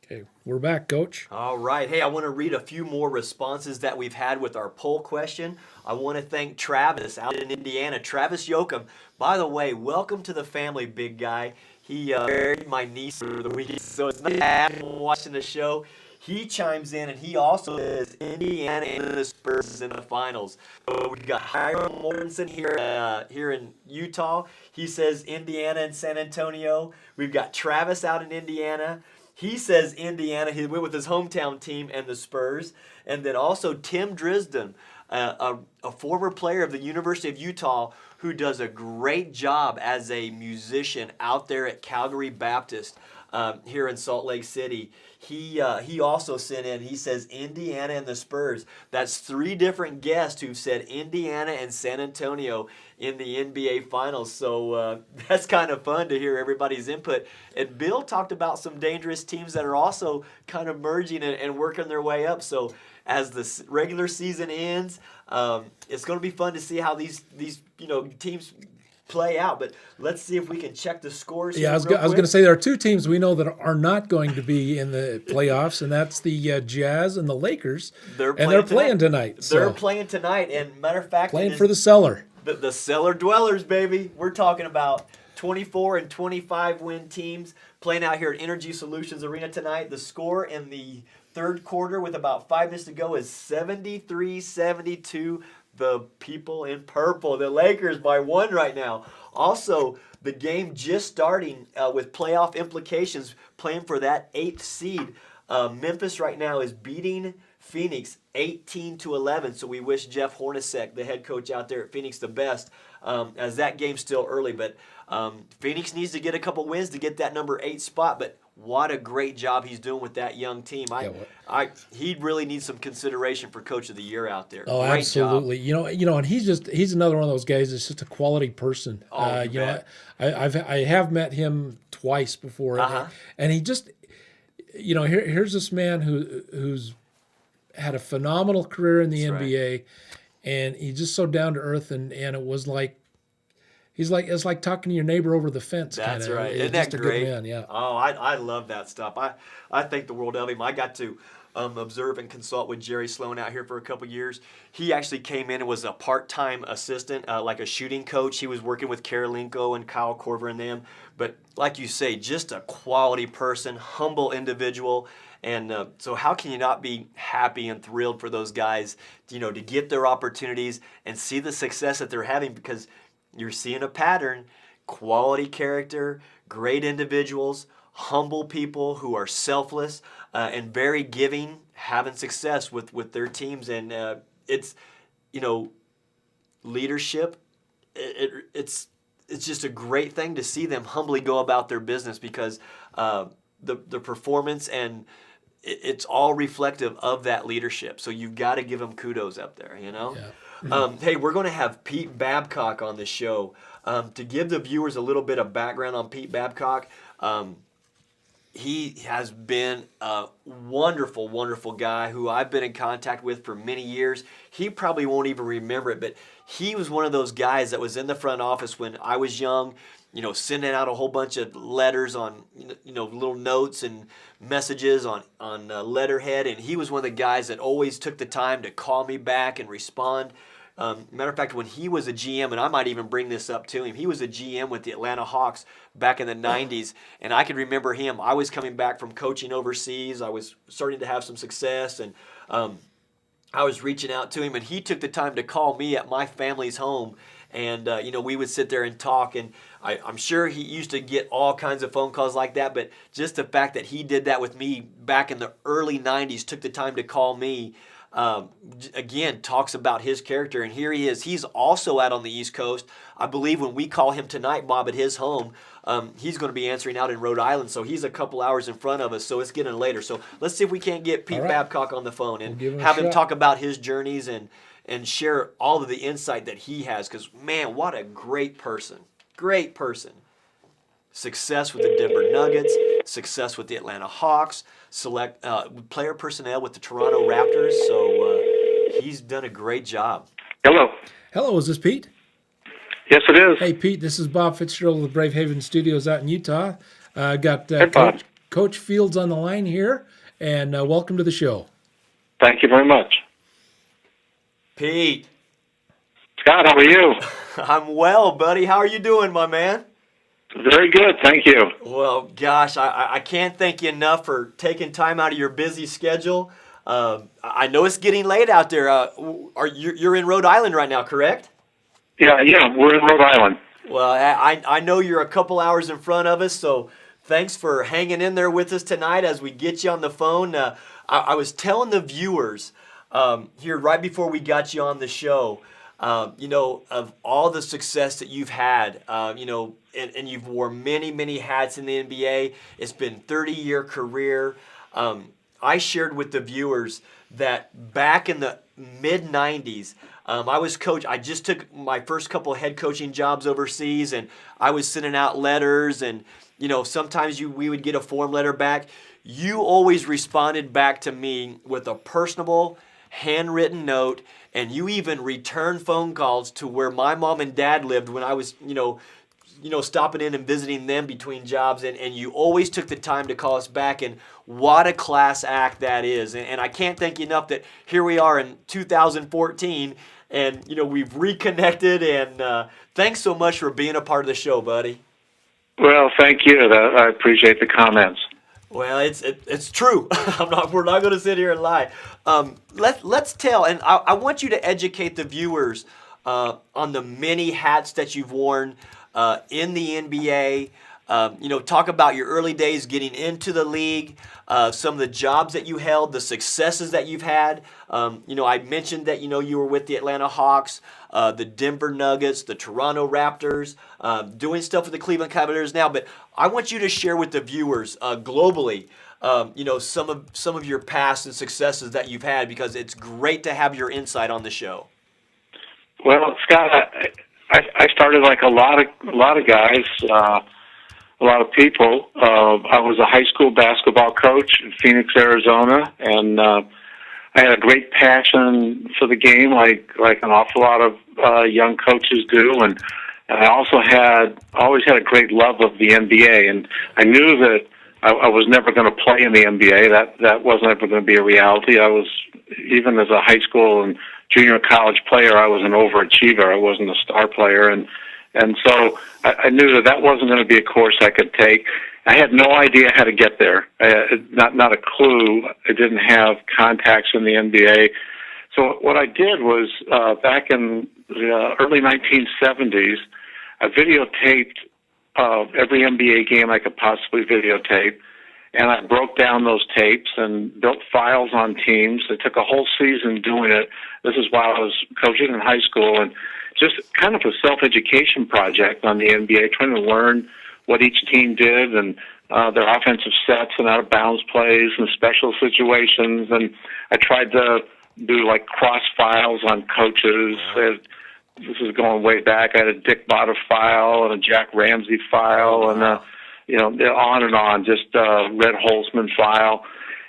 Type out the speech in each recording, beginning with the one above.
Okay, we're back, Coach. All right. Hey, I want to read a few more responses that we've had with our poll question. I want to thank Travis out in Indiana, Travis Yoakum. By the way, welcome to the family, big guy. He married my niece for the week, so it's nice to have him watching the show. He chimes in and he also says Indiana and the Spurs in the finals. So we got Hiram Mortensen here in Utah. He says Indiana and San Antonio. We've got Travis out in Indiana. He says Indiana. He went with his hometown team and the Spurs. And then also Tim Drisden, a former player of the University of Utah who does a great job as a musician out there at Calgary Baptist here in Salt Lake City. He also sent in, he says Indiana and the Spurs. That's three different guests who've said Indiana and San Antonio in the NBA Finals. So that's kind of fun to hear everybody's input. And Bill talked about some dangerous teams that are also kind of merging and working their way up. So as the regular season ends, it's going to be fun to see how these teams play out. But let's see if we can check the scores. Yeah, I was going to say there are two teams we know that are not going to be in the playoffs, and that's the Jazz and the Lakers. They're playing tonight. They're playing tonight, and matter of fact, playing for the cellar. The cellar dwellers, baby. We're talking about 24 and 25 win teams playing out here at Energy Solutions Arena tonight. The score in the third quarter with about 5 minutes to go is 73-72. The people in purple, the Lakers, by one right now. Also, the game just starting with playoff implications, playing for that 8th seed. Memphis right now is beating Phoenix 18-11. So we wish Jeff Hornacek, the head coach out there at Phoenix, the best, as that game's still early. But Phoenix needs to get a couple wins to get that number 8 spot. But what a great job he's doing with that young team. He really needs some consideration for Coach of the Year out there. Oh, great absolutely. Job. And he's another one of those guys that's just a quality person. Oh, I have met him twice before, and he just, here's this man who's had a phenomenal career in the NBA, right. And he's just so down to earth, and it was like. It's like talking to your neighbor over the fence. That's kinda. right. Isn't that just great? A good man, yeah. Oh, I love that stuff. I think the world of him. I got to observe and consult with Jerry Sloan out here for a couple years. He actually came in and was a part-time assistant, like a shooting coach. He was working with Karolinko and Kyle Korver and them. But like you say, just a quality person, humble individual. And so how can you not be happy and thrilled for those guys, to get their opportunities and see the success that they're having, because you're seeing a pattern: quality character, great individuals, humble people who are selfless and very giving, having success with their teams. And it's, leadership. It's just a great thing to see them humbly go about their business, because the performance and it's all reflective of that leadership. So you've got to give them kudos up there, Yeah. Hey, we're going to have Pete Babcock on the show. To give the viewers a little bit of background on Pete Babcock, he has been a wonderful, wonderful guy who I've been in contact with for many years. He probably won't even remember it, but he was one of those guys that was in the front office when I was young, sending out a whole bunch of letters on, little notes and messages on letterhead. And he was one of the guys that always took the time to call me back and respond. Matter of fact, when he was a GM, and I might even bring this up to him, he was a GM with the Atlanta Hawks back in the 90s, and I can remember him. I was coming back from coaching overseas. I was starting to have some success, and I was reaching out to him, and he took the time to call me at my family's home, and we would sit there and talk, and I'm sure he used to get all kinds of phone calls like that, but just the fact that he did that with me back in the early 90s, took the time to call me, again, talks about his character. And here he is. He's also out on the East Coast. I believe when we call him tonight, Bob, at his home, he's going to be answering out in Rhode Island. So he's a couple hours in front of us. So it's getting later. So let's see if we can't get Pete Babcock on the phone and have him talk about his journeys and share all of the insight that he has. Because, man, what a great person. Great person. Success with the Denver Nuggets, success with the Atlanta Hawks, select player personnel with the Toronto Raptors. So he's done a great job. Hello. Hello, is this Pete? Yes, it is. Hey, Pete, this is Bob Fitzgerald of the BRAVEHAVEN Studios out in Utah. Got Bob. Coach Fields on the line here, and welcome to the show. Thank you very much. Pete. Scott, how are you? I'm well, buddy. How are you doing, my man? Very good, thank you. Well, gosh, I can't thank you enough for taking time out of your busy schedule. I know it's getting late out there. You're in Rhode Island right now, correct? Yeah, we're in Rhode Island. Well, I know you're a couple hours in front of us, so thanks for hanging in there with us tonight as we get you on the phone. I was telling the viewers here right before we got you on the show, of all the success that you've had, and you've worn many, many hats in the NBA. It's been a 30-year career. I shared with the viewers that back in the mid-'90s, I was coach. I just took my first couple head coaching jobs overseas, and I was sending out letters, and sometimes we would get a form letter back. You always responded back to me with a personable, handwritten note, and you even returned phone calls to where my mom and dad lived when I was, stopping in and visiting them between jobs, and you always took the time to call us back, and what a class act that is. And I can't thank you enough that here we are in 2014, and, we've reconnected, and thanks so much for being a part of the show, buddy. Well, thank you. I appreciate the comments. Well, it's true. We're not going to sit here and lie. Let's tell, and I want you to educate the viewers on the many hats that you've worn in the NBA. Talk about your early days getting into the league, some of the jobs that you held, the successes that you've had. I mentioned that you were with the Atlanta Hawks, the Denver Nuggets, the Toronto Raptors, doing stuff with the Cleveland Cavaliers now. But I want you to share with the viewers globally, some of your past and successes that you've had, because it's great to have your insight on the show. Well, Scott, I started like a lot of guys, a lot of people. I was a high school basketball coach in Phoenix, Arizona, and I had a great passion for the game, like an awful lot of young coaches do, and I also always had a great love of the NBA, and I knew that I was never going to play in the NBA. That wasn't ever going to be a reality. I was, even as a high school and junior college player, I was an overachiever. I wasn't a star player, and so I knew that wasn't going to be a course I could take. I had no idea how to get there. Not a clue. I didn't have contacts in the NBA. So what I did was, back in the early 1970s, I videotaped every NBA game I could possibly videotape, and I broke down those tapes and built files on teams. It took a whole season doing it. This is while I was coaching in high school, and just kind of a self-education project on the NBA, trying to learn what each team did and their offensive sets and out-of-bounds plays and special situations. And I tried to do like cross files on coaches. This is going way back. I had a Dick Botta file and a Jack Ramsey file, and on and on, just Red Holzman file,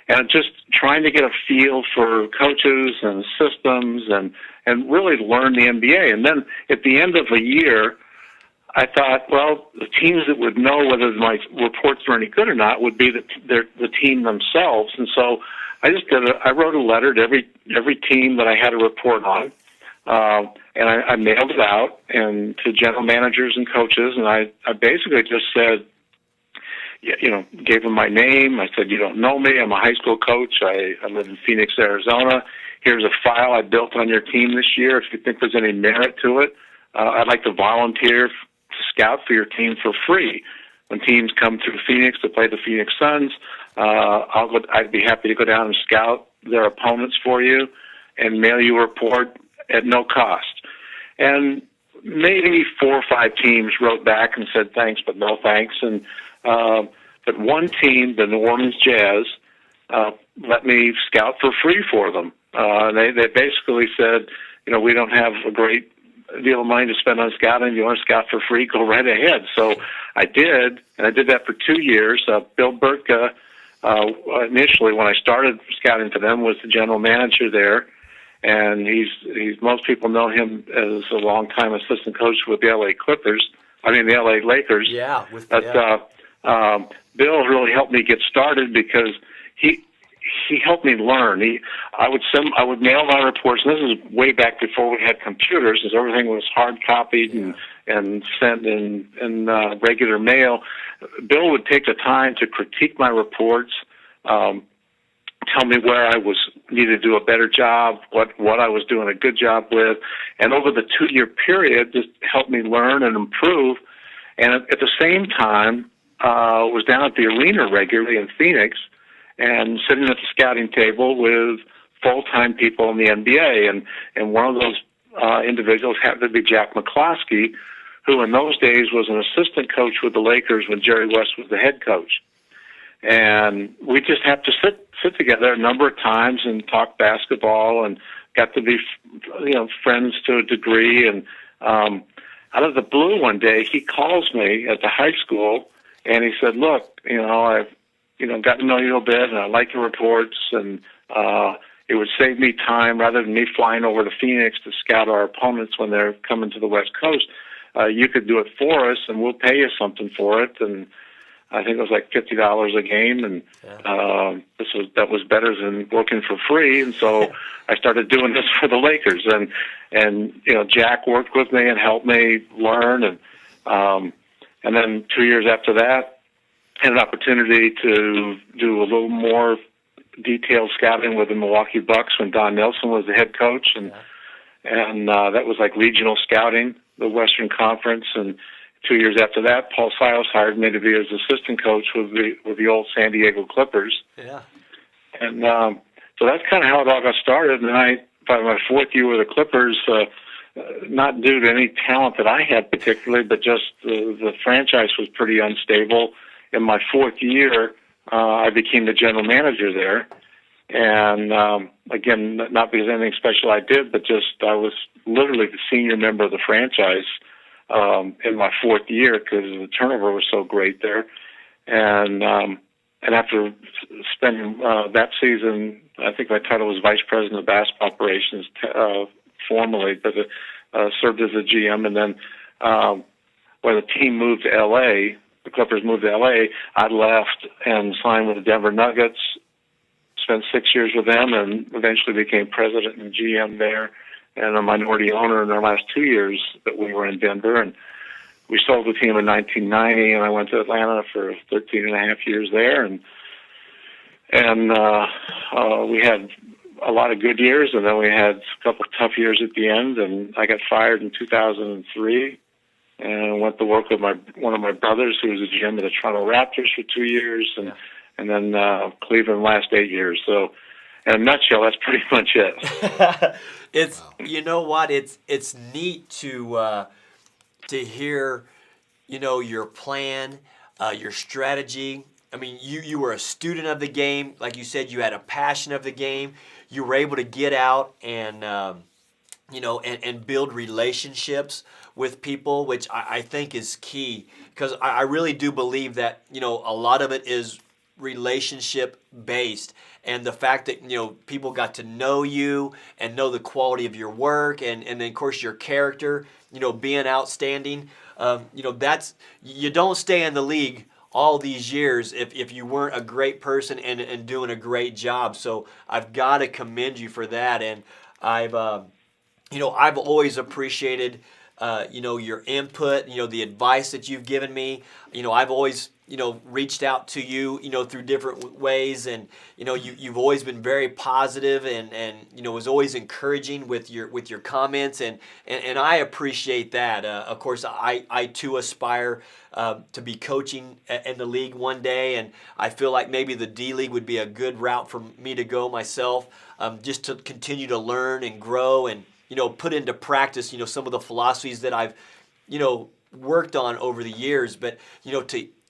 and just trying to get a feel for coaches and systems and really learn the NBA. And then at the end of a year, I thought, well, the teams that would know whether my reports were any good or not would be the team themselves. And so I wrote a letter to every team that I had a report on, and I mailed it out and to general managers and coaches, and I basically just said, gave them my name. I said, you don't know me. I'm a high school coach. I live in Phoenix, Arizona. Here's a file I built on your team this year. If you think there's any merit to it, I'd like to volunteer to scout for your team for free. When teams come through Phoenix to play the Phoenix Suns, I'd be happy to go down and scout their opponents for you and mail you a report at no cost. And maybe 4 or 5 teams wrote back and said thanks, but no thanks. And but one team, the New Orleans Jazz, let me scout for free for them. They basically said, we don't have a great deal of money to spend on scouting. If you want to scout for free, go right ahead. So I did, and I did that for 2 years. Bill Burtka, initially when I started scouting for them, was the general manager there, and he's most people know him as a longtime assistant coach with the LA Lakers. Yeah, Bill really helped me get started because he helped me learn. I would mail my reports, and this is way back before we had computers, as everything was hard copied and sent in regular mail. Bill would take the time to critique my reports, tell me where I needed to do a better job, what I was doing a good job with, and over the 2-year period, just helped me learn and improve. And at the same time, was down at the arena regularly in Phoenix, and sitting at the scouting table with full-time people in the NBA. And one of those individuals happened to be Jack McCloskey, who in those days was an assistant coach with the Lakers when Jerry West was the head coach. And we just have to sit together a number of times and talk basketball, and got to be, friends to a degree. And out of the blue one day, he calls me at the high school, and he said, "Look, I've got to know you a bit, and I like your reports, and it would save me time rather than me flying over to Phoenix to scout our opponents when they're coming to the West Coast. You could do it for us, and we'll pay you something for it." And I think it was like $50 a game, and that was better than working for free. And so I started doing this for the Lakers, and Jack worked with me and helped me learn, and then 2 years after that, had an opportunity to do a little more detailed scouting with the Milwaukee Bucks when Don Nelson was the head coach, and that was like regional scouting, the Western Conference. And 2 years after that, Paul Silas hired me to be his assistant coach with the old San Diego Clippers. Yeah. And so that's kind of how it all got started. And by my 4th year with the Clippers, not due to any talent that I had particularly, but just the franchise was pretty unstable. In my 4th year, I became the general manager there. And again, not because anything special I did, but just I was literally the senior member of the franchise in my 4th year because the turnover was so great there. And after spending that season, I think my title was vice president of basketball operations formally, but served as a GM. And then when the team moved to L.A., the Clippers moved to L.A., I left and signed with the Denver Nuggets, spent 6 years with them, and eventually became president and GM there and a minority owner in our last 2 years that we were in Denver. And we sold the team in 1990, and I went to Atlanta for 13 and a half years there. And we had a lot of good years, and then we had a couple of tough years at the end, and I got fired in 2003 and went to work with one of my brothers who was a GM of the Toronto Raptors for 2 years, and then Cleveland last 8 years. So in a nutshell, that's pretty much it. It's you know what, it's neat to hear your plan, your strategy. I mean, you were a student of the game, like you said. You had a passion of the game. You were able to get out and and build relationships with people, which I think is key, because I really do believe that a lot of it is relationship based, and the fact that people got to know you and know the quality of your work, and then of course your character being outstanding. That's, you don't stay in the league all these years if you weren't a great person and doing a great job. So I've got to commend you for that, and I've always appreciated your input, the advice that you've given me. I've always reached out to you, through different ways, and you've always been very positive and was always encouraging with your comments, and I appreciate that. Of course, I too aspire to be coaching in the league one day, and I feel like maybe the D League would be a good route for me to go myself, just to continue to learn and grow and put into practice some of the philosophies that I've worked on over the years. But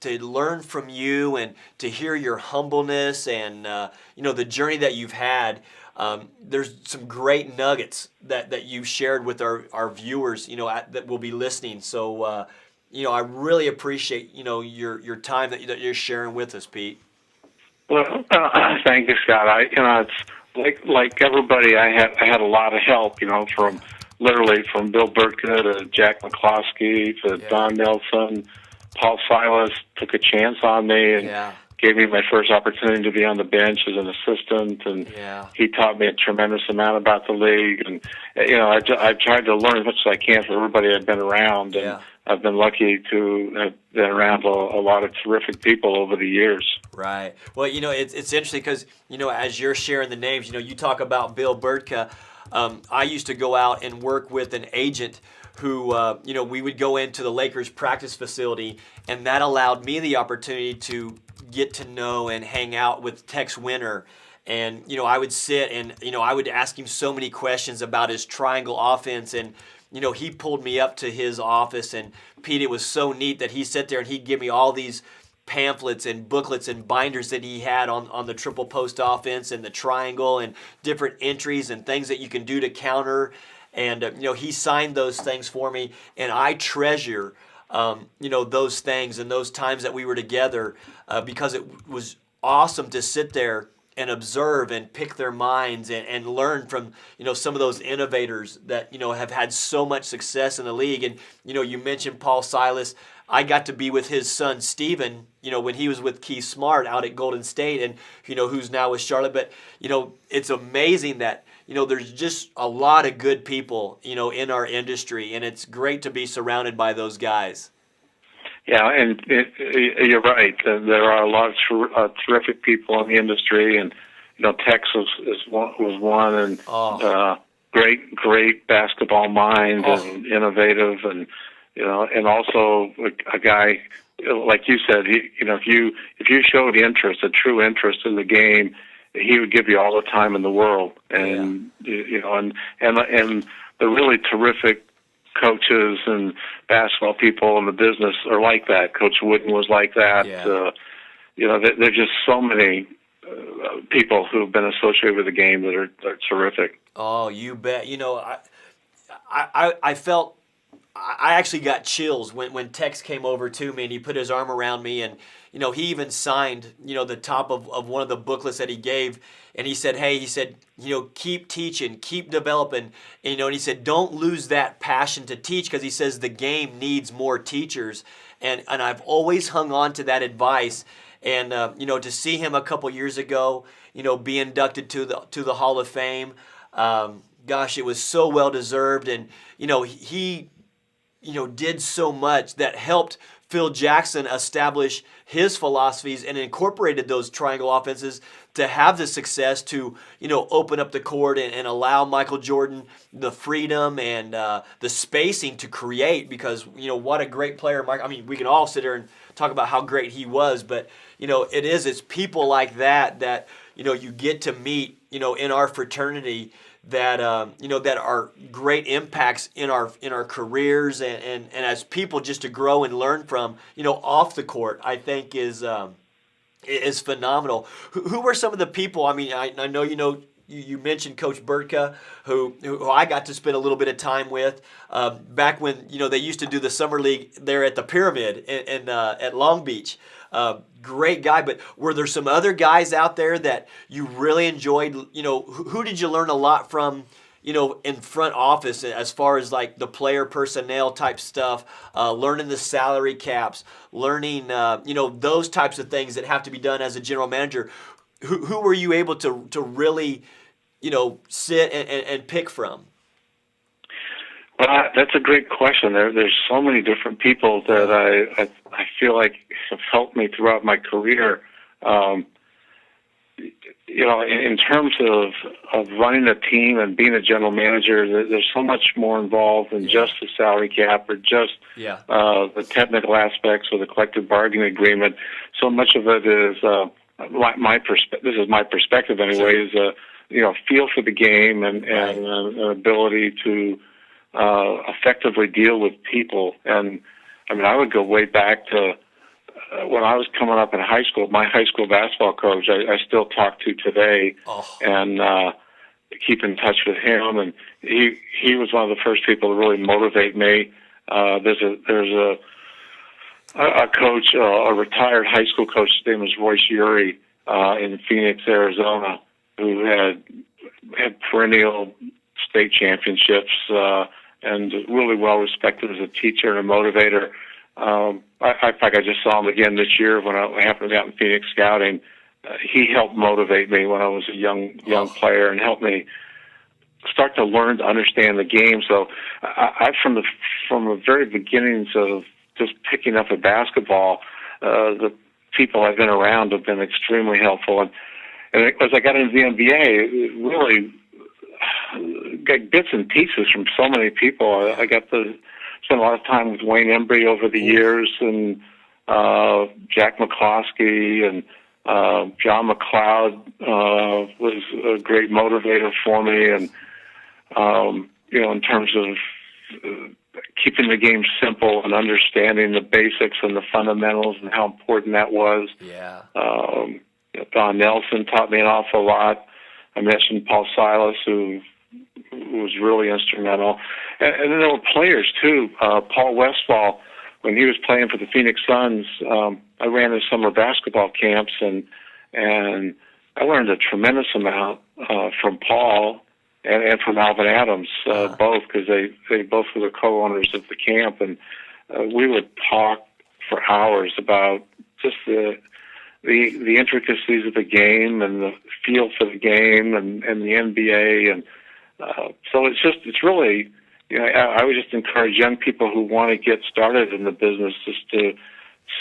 to learn from you and to hear your humbleness and the journey that you've had, there's some great nuggets that you've shared with our viewers that will be listening. So I really appreciate your time that you're sharing with us, Pete. Well, thank you, Scott. It's like everybody, I had a lot of help, from literally from Bill Burtka to Jack McCloskey to Don Nelson Paul Silas took a chance on me and Yeah. gave me my first opportunity to be on the bench as an assistant, and Yeah. he taught me a tremendous amount about the league. And I've tried to learn as much as I can from everybody I've been around, and Yeah. I've been lucky to have been around a lot of terrific people over the years. Right. Well, it's interesting because, as you're sharing the names, you talk about Bill Burtka. I used to go out and work with an agent who, we would go into the Lakers practice facility, and that allowed me the opportunity to get to know and hang out with Tex Winter. And, I would sit and, I would ask him so many questions about his triangle offense. And, he pulled me up to his office. And, Pete, it was so neat that he sat there and he'd give me all these pamphlets and booklets and binders that he had on the triple post offense and the triangle and different entries and things that you can do to counter. And, he signed those things for me. And I treasure those things and those times that we were together because it was awesome to sit there and observe and pick their minds and learn from, some of those innovators that, have had so much success in the league. And, you mentioned Paul Silas. I got to be with his son, Steven, when he was with Keith Smart out at Golden State and, who's now with Charlotte. But, it's amazing that, there's just a lot of good people, in our industry, and it's great to be surrounded by those guys. Yeah, and you're right. There are a lot of terrific people in the industry, and Tex was one, and great basketball mind and innovative, and and also a guy like you said. If you showed interest, a true interest in the game, he would give you all the time in the world, and and the really terrific coaches and basketball people in the business are like that. Coach Wooden was like that. Yeah. There's just so many people who have been associated with the game that are terrific. Oh, you bet. I felt, I actually got chills when Tex came over to me and he put his arm around me and, he even signed, the top of one of the booklets that he gave. And he said, hey, keep teaching, keep developing. And he said, don't lose that passion to teach because he says the game needs more teachers. And I've always hung on to that advice. And, to see him a couple years ago, be inducted to the Hall of Fame, gosh, it was so well deserved. And, he did so much that helped Phil Jackson establish his philosophies and incorporated those triangle offenses to have the success to, open up the court and allow Michael Jordan the freedom and the spacing to create because, what a great player. We can all sit there and talk about how great he was, but, it's people like that, you get to meet, in our fraternity that that are great impacts in our careers and as people just to grow and learn from off the court. I think is phenomenal. Who were some of the people? I know you mentioned Coach Burtka, who I got to spend a little bit of time with back when they used to do the summer league there at the Pyramid in at Long Beach. Great guy, but were there some other guys out there that you really enjoyed? Who did you learn a lot from? In front office as far as like the player personnel type stuff, learning the salary caps, learning those types of things that have to be done as a general manager. Who were you able to really sit and pick from? Well, that's a great question. There's so many different people that I feel like have helped me throughout my career. In terms of running a team and being a general manager, there's so much more involved than just the salary cap or just the technical aspects of the collective bargaining agreement. So much of it is my perspective. This is my perspective anyway. Is feel for the game and an ability to effectively deal with people. And I would go way back to when I was coming up in high school. My high school basketball coach, I still talk to today, and keep in touch with him. And he was one of the first people to really motivate me. There's a coach, a retired high school coach. His name was Royce Urey in Phoenix, Arizona, who had perennial state championships and really well respected as a teacher and a motivator. In fact, I just saw him again this year when I happened to be out in Phoenix scouting. He helped motivate me when I was a young player and helped me start to learn to understand the game. So I from the very beginnings of just picking up a basketball, the people I've been around have been extremely helpful. And as I got into the NBA, it really got bits and pieces from so many people. I got to spend a lot of time with Wayne Embry over the years, and Jack McCloskey, and John McLeod was a great motivator for me. And in terms of keeping the game simple and understanding the basics and the fundamentals and how important that was. Yeah. Don Nelson taught me an awful lot. I mentioned Paul Silas, who was really instrumental. And then there were players, too. Paul Westphal, when he was playing for the Phoenix Suns, I ran his summer basketball camps, and I learned a tremendous amount from Paul and from Alvin Adams, both, because they both were the co-owners of the camp. And we would talk for hours about just the intricacies of the game and the feel for the game and the NBA. And so it's really, I would just encourage young people who want to get started in the business just to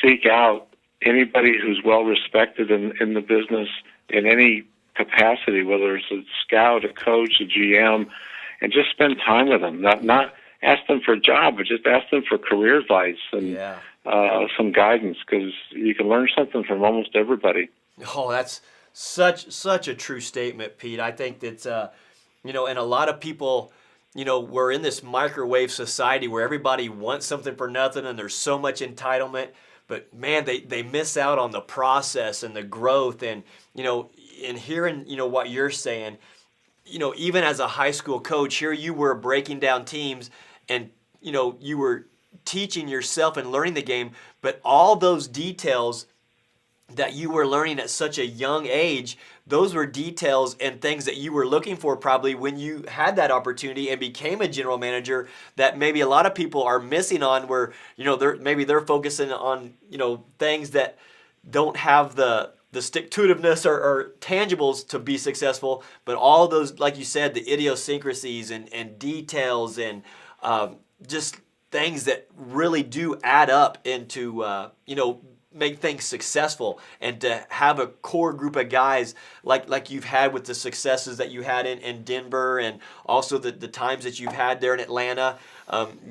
seek out anybody who's well respected in the business in any capacity, whether it's a scout, a coach, a GM, and just spend time with them. Not ask them for a job, but just ask them for career advice and some guidance, because you can learn something from almost everybody. Oh, that's such a true statement, Pete. I think that and a lot of people, we're in this microwave society where everybody wants something for nothing, and there's so much entitlement. But man, they miss out on the process and the growth, and in hearing what you're saying, even as a high school coach, here you were breaking down teams, and you were teaching yourself and learning the game, but all those details that you were learning at such a young age, those were details and things that you were looking for probably when you had that opportunity and became a general manager, that maybe a lot of people are missing on, where they're focusing on things that don't have the stick-to-itiveness or tangibles to be successful, but all those, like you said, the idiosyncrasies and details and just things that really do add up into make things successful. And to have a core group of guys like you've had with the successes that you had in Denver, and also the times that you've had there in Atlanta,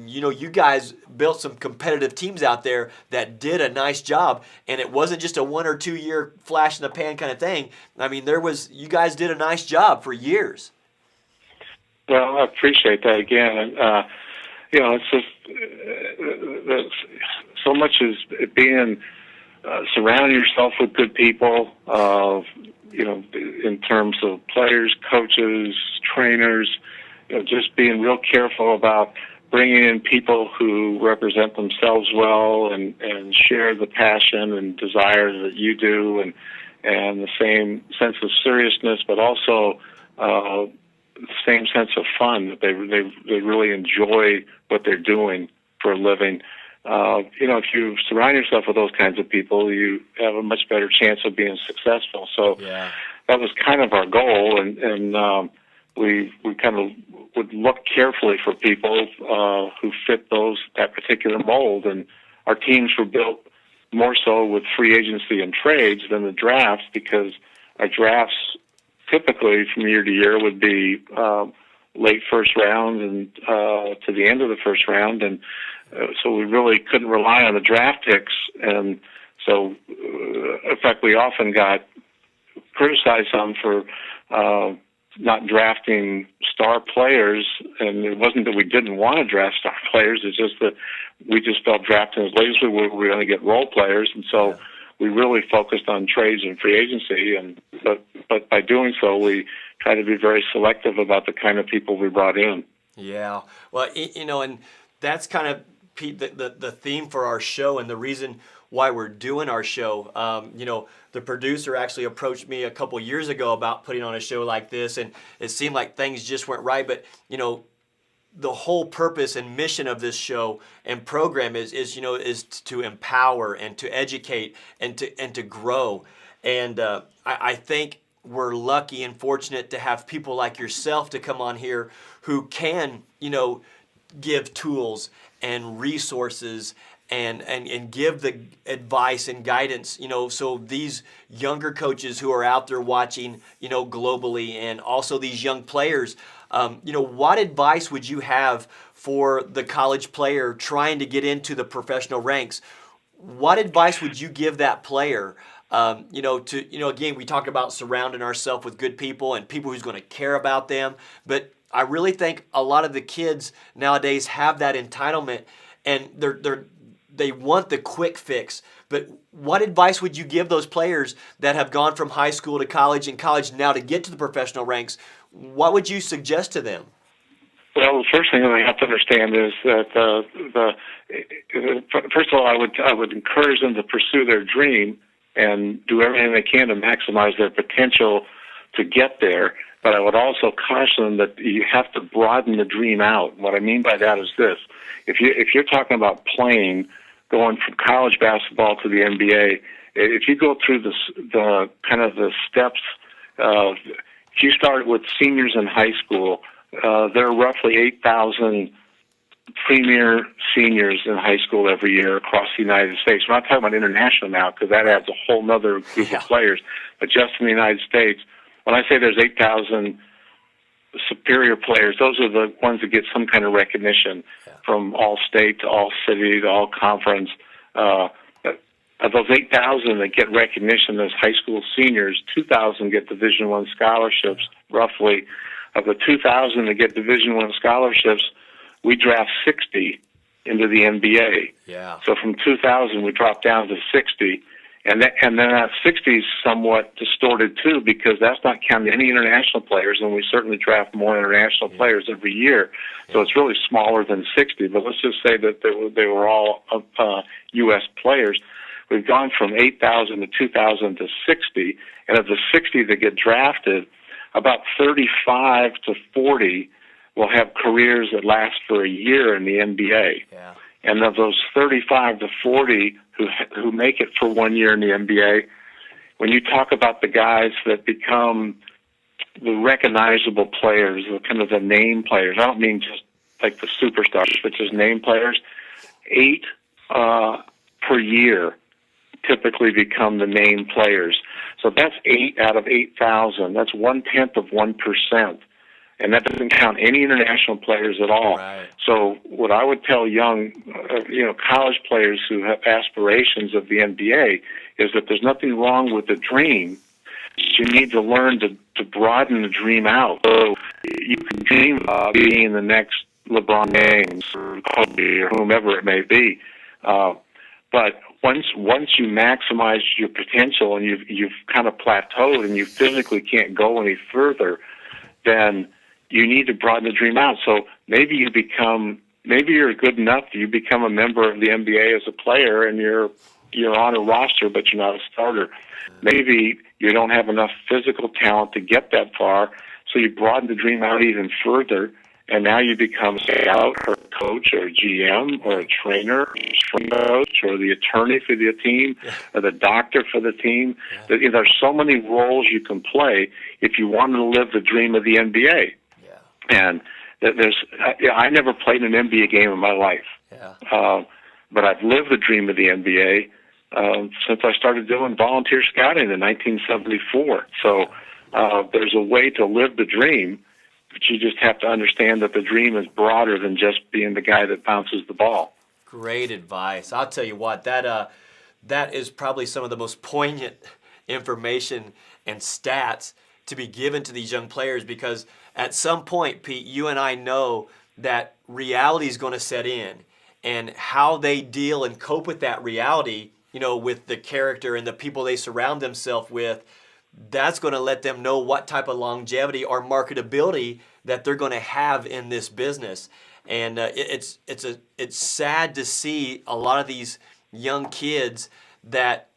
you guys built some competitive teams out there that did a nice job, and it wasn't just a 1 or 2 year flash in the pan kind of thing. I mean, you guys did a nice job for years. Well, I appreciate that again. And, it's just so much is being surrounding yourself with good people, in terms of players, coaches, trainers, just being real careful about bringing in people who represent themselves well and share the passion and desire that you do, and the same sense of seriousness, but also the same sense of fun, that they really enjoy what they're doing for a living. If you surround yourself with those kinds of people, you have a much better chance of being successful. So that was kind of our goal, and we kind of would look carefully for people who fit that particular mold. And our teams were built more so with free agency and trades than the drafts, because our drafts typically from year to year would be late first round and to the end of the first round, and so we really couldn't rely on the draft picks. And so, in fact, we often got criticized some for not drafting star players, and it wasn't that we didn't want to draft star players, it's just that we just felt drafting as late as we were going to get role players, and so we really focused on trades and free agency, but by doing so, we try to be very selective about the kind of people we brought in. Yeah, well, and that's kind of, Pete, the theme for our show, and the reason why we're doing our show. The producer actually approached me a couple years ago about putting on a show like this, and it seemed like things just weren't right. But the whole purpose and mission of this show and program is to empower and to educate and to grow. And I think we're lucky and fortunate to have people like yourself to come on here who can, give tools and resources and give the advice and guidance, so these younger coaches who are out there watching, globally, and also these young players, what advice would you have for the college player trying to get into the professional ranks? What advice would you give that player? Again, we talk about surrounding ourselves with good people and people who's going to care about them. But I really think a lot of the kids nowadays have that entitlement, and they want the quick fix. But what advice would you give those players that have gone from high school to college and college now to get to the professional ranks? What would you suggest to them? Well, the first thing that they have to understand is that first of all, I would encourage them to pursue their dream and do everything they can to maximize their potential to get there. But I would also caution them that you have to broaden the dream out. What I mean by that is this: if you're talking about playing, going from college basketball to the NBA, if you go through the kind of the steps of, if you start with seniors in high school, there are roughly 8,000 premier seniors in high school every year across the United States. We're not talking about international now, because that adds a whole other group of players. But just in the United States, when I say there's 8,000 superior players, those are the ones that get some kind of recognition from all state to all city to all conference. Of those 8,000 that get recognition as high school seniors, 2,000 get Division I scholarships, roughly. Of the 2,000 that get Division I scholarships, we draft 60 into the NBA. Yeah. So from 2,000, we drop down to 60. And then that 60 is somewhat distorted, too, because that's not counting any international players, and we certainly draft more international players every year. So it's really smaller than 60. But let's just say that they were all U.S. players. We've gone from 8,000 to 2,000 to 60, and of the 60 that get drafted, about 35 to 40 will have careers that last for a year in the NBA. Yeah. And of those 35 to 40 who make it for 1 year in the NBA, when you talk about the guys that become the recognizable players, the kind of the name players, I don't mean just like the superstars, but just name players, 8 per year typically become the name players. So that's 8 out of 8,000. That's 0.1%. And that doesn't count any international players at all. Right. So what I would tell young, college players who have aspirations of the NBA is that there's nothing wrong with the dream. You need to learn to broaden the dream out. So you can dream about being the next LeBron James or Kobe or whomever it may be. But once you maximize your potential and you've kind of plateaued and you physically can't go any further, then you need to broaden the dream out. So maybe you're good enough that you become a member of the NBA as a player and you're on a roster, but you're not a starter. Maybe you don't have enough physical talent to get that far, so you broaden the dream out even further, and now you become a scout or a coach or a GM or a trainer or a coach or the attorney for the team or the doctor for the team. Yeah. There's so many roles you can play if you want to live the dream of the NBA. Yeah. And I never played an NBA game in my life. Yeah. But I've lived the dream of the NBA since I started doing volunteer scouting in 1974. So there's a way to live the dream, but you just have to understand that the dream is broader than just being the guy that bounces the ball. Great advice. I'll tell you what, that is probably some of the most poignant information and stats to be given to these young players, because at some point, Pete, you and I know that reality is going to set in, and how they deal and cope with that reality, with the character and the people they surround themselves with, that's going to let them know what type of longevity or marketability that they're going to have in this business. And it's sad to see a lot of these young kids that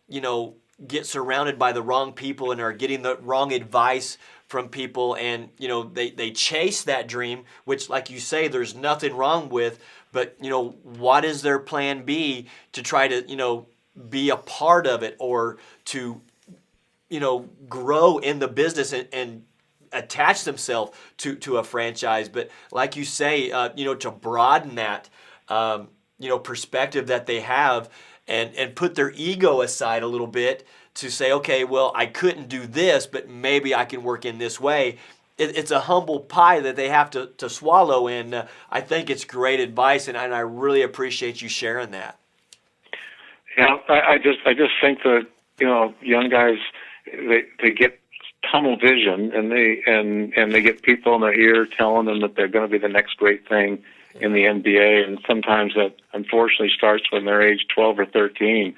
get surrounded by the wrong people and are getting the wrong advice from people, and they chase that dream, which, like you say, there's nothing wrong with. But what is their plan B to try to be a part of it, or to grow in the business and attach themselves to a franchise? But like you say, to broaden that perspective that they have, and put their ego aside a little bit to say, okay, well, I couldn't do this, but maybe I can work in this way. It's a humble pie that they have to swallow, and I think it's great advice, and I really appreciate you sharing that. Yeah, I just think that young guys, they get tunnel vision, and they get people in their ear telling them that they're going to be the next great thing in the NBA, and sometimes that unfortunately starts when they're age 12 or 13,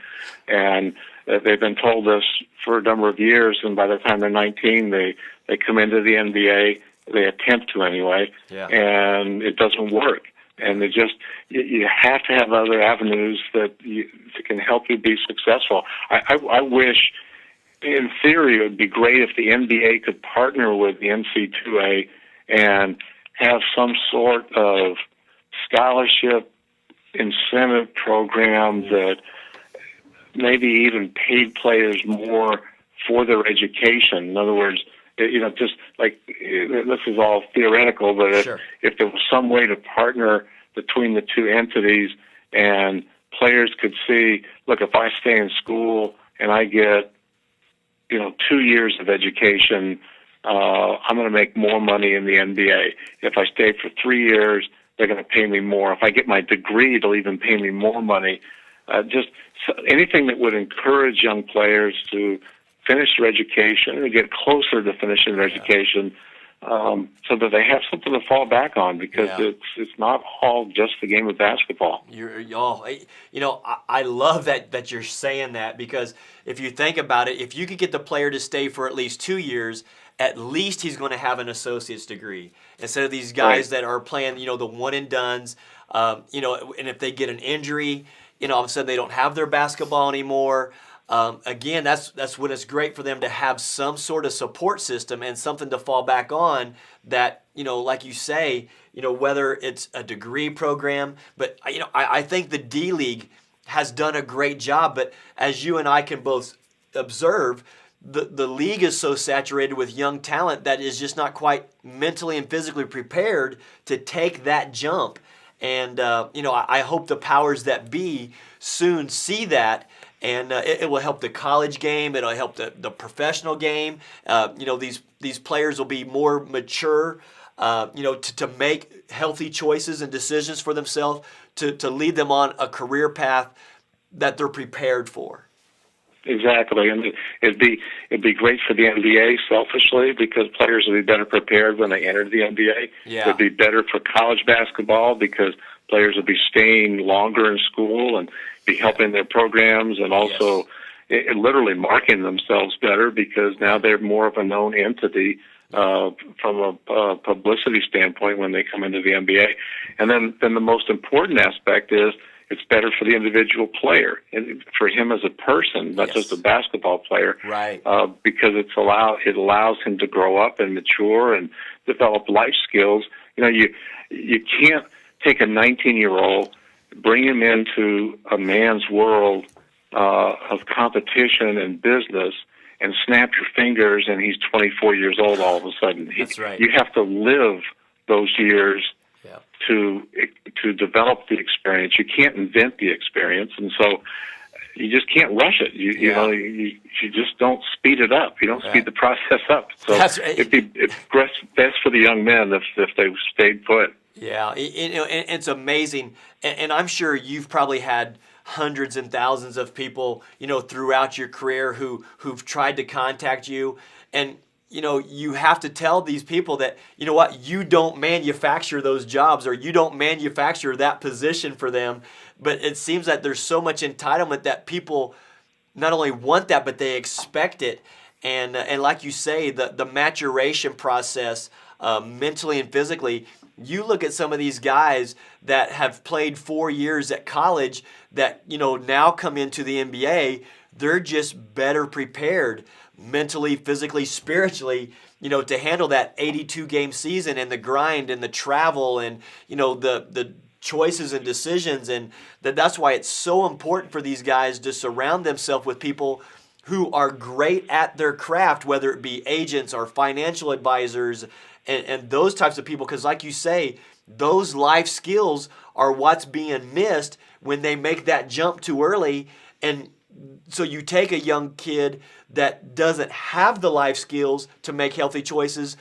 and they've been told this for a number of years, and by the time they're 19, they come into the NBA, they attempt to anyway, and it doesn't work. And you have to have other avenues that can help you be successful. I wish, in theory, it would be great if the NBA could partner with the NC2A and have some sort of scholarship incentive program that maybe even paid players more for their education. In other words, just like, this is all theoretical, but if there was some way to partner between the two entities, and players could see, look, if I stay in school and I get 2 years of education, I'm going to make more money in the NBA. If I stay for 3 years, they're going to pay me more. If I get my degree, they'll even pay me more money. Anything that would encourage young players to finish their education and get closer to finishing their education, so that they have something to fall back on, because it's not all just the game of basketball. I love that you're saying that, because if you think about it, if you could get the player to stay for at least 2 years, at least he's going to have an associate's degree, instead of these guys that are playing, the one and dones, and if they get an injury, all of a sudden they don't have their basketball anymore. Again, that's when it's great for them to have some sort of support system and something to fall back on, that, like you say, whether it's a degree program. But, I think the D-League has done a great job. But as you and I can both observe, the league is so saturated with young talent that is just not quite mentally and physically prepared to take that jump. And, I hope the powers that be soon see that. And it will help the college game. It'll help the professional game. These players will be more mature, to make healthy choices and decisions for themselves, to lead them on a career path that they're prepared for. Exactly, and it'd be great for the NBA, selfishly, because players will be better prepared when they enter the NBA. It'd be better for college basketball, because players will be staying longer in school and be helping their programs, and also literally marketing themselves better, because now they're more of a known entity from a publicity standpoint when they come into the NBA. And then the most important aspect is, it's better for the individual player, and for him as a person, not just a basketball player, because it allows him to grow up and mature and develop life skills. You can't take a 19-year-old, bring him into a man's world of competition and business, and snap your fingers and he's 24 years old all of a sudden. That's right. You have to live those years to develop the experience. You can't invent the experience, and so you just can't rush it. You just don't speed it up. You don't speed the process up. So it'd be best for the young men if they stayed put. Yeah, it's amazing, and I'm sure you've probably had hundreds and thousands of people, throughout your career who've tried to contact you, and you have to tell these people that, you don't manufacture those jobs, or you don't manufacture that position for them. But it seems that there's so much entitlement that people not only want that, but they expect it. And like you say, the maturation process, mentally and physically, you look at some of these guys that have played 4 years at college that, now come into the NBA, they're just better prepared mentally, physically, spiritually, to handle that 82 game season and the grind and the travel and, the choices and decisions. And that's why it's so important for these guys to surround themselves with people who are great at their craft, whether it be agents or financial advisors and those types of people. Because like you say, those life skills are what's being missed when they make that jump too early. And so you take a young kid that doesn't have the life skills to make healthy choices.